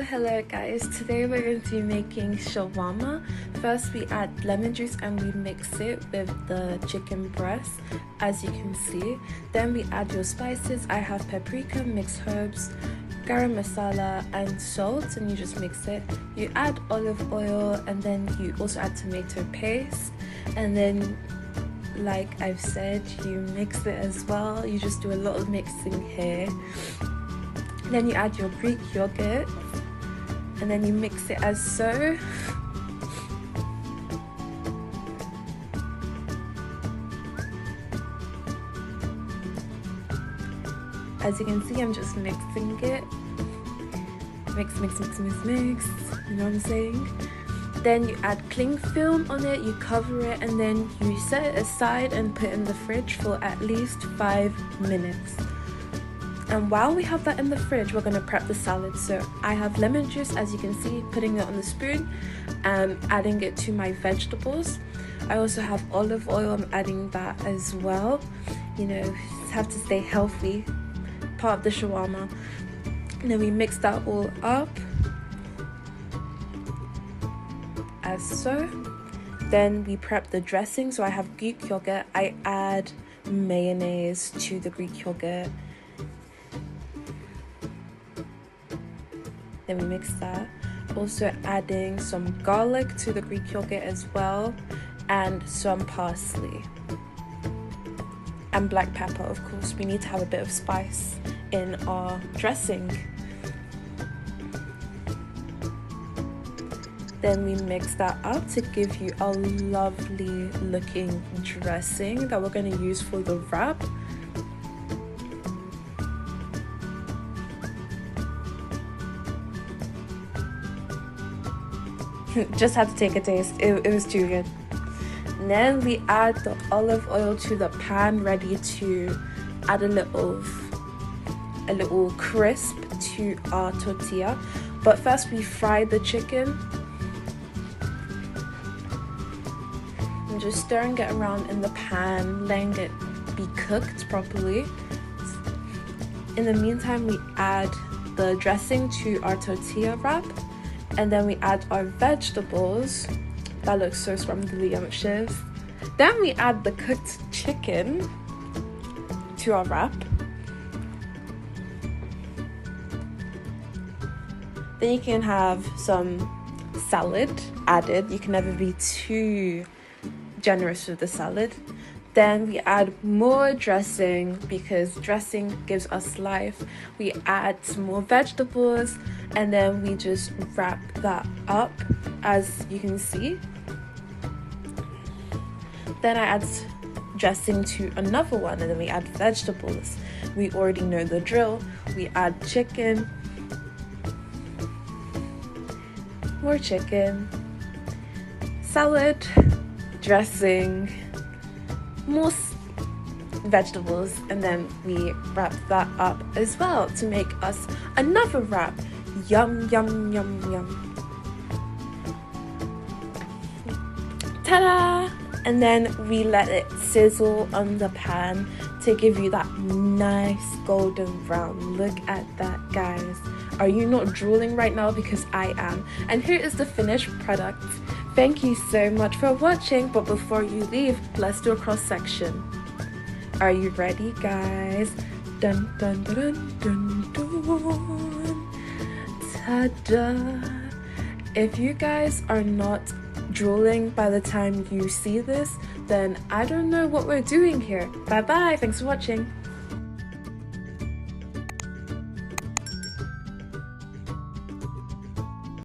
Hello guys, today we're going to be making shawarma. First we add lemon juice and we mix it with the chicken breast, as you can see. Then we add your spices. I have paprika, mixed herbs, garam masala and salt, and you just mix it. You add olive oil and then you also add tomato paste, and then like I've said, you mix it as well. You just do a lot of mixing here. Then you add your Greek yogurt and then you mix it as so. As you can see, I'm just mixing it. Mix, mix, mix, mix, mix. You know what I'm saying? Then you add cling film on it, you cover it, and then you set it aside and put it in the fridge for at least 5 minutes. And while we have that in the fridge, we're going to prep the salad. So I have lemon juice, as you can see, putting it on the spoon and adding it to my vegetables. I also have olive oil, I'm adding that as well. You know, have to stay healthy, part of the shawarma. And then we mix that all up, as so. Then we prep the dressing. So I have Greek yogurt, I add mayonnaise to the Greek yogurt. Then we mix that. Also adding some garlic to the Greek yogurt as well, and some parsley and black pepper. Of course, we need to have a bit of spice in our dressing. Then we mix that up to give you a lovely looking dressing that we're going to use for the wrap. Just had to take a taste, it was too good. And then we add the olive oil to the pan, ready to add a little crisp to our tortilla. But first we fry the chicken. I'm just stirring it around in the pan, letting it be cooked properly. In the meantime, we add the dressing to our tortilla wrap. And then we add our vegetables. That looks so scrumptious. Then we add the cooked chicken to our wrap. Then you can have some salad added. You can never be too generous with the salad. Then we add more dressing because dressing gives us life. We add some more vegetables and then we just wrap that up, as you can see. Then I add dressing to another one and then we add vegetables. We already know the drill. We add chicken, more chicken, salad, dressing, more vegetables, and then we wrap that up as well to make us another wrap. Yum, yum, yum, yum. Ta-da! And then we let it sizzle on the pan to give you that nice golden brown. Look at that, guys. Are you not drooling right now? Because I am. And here is the finished product. Thank you so much for watching, but before you leave, let's do a cross section. Are you ready, guys? Dun dun dun dun dun dun. Ta-da! If you guys are not drooling by the time you see this, then I don't know what we're doing here. Bye bye, thanks for watching.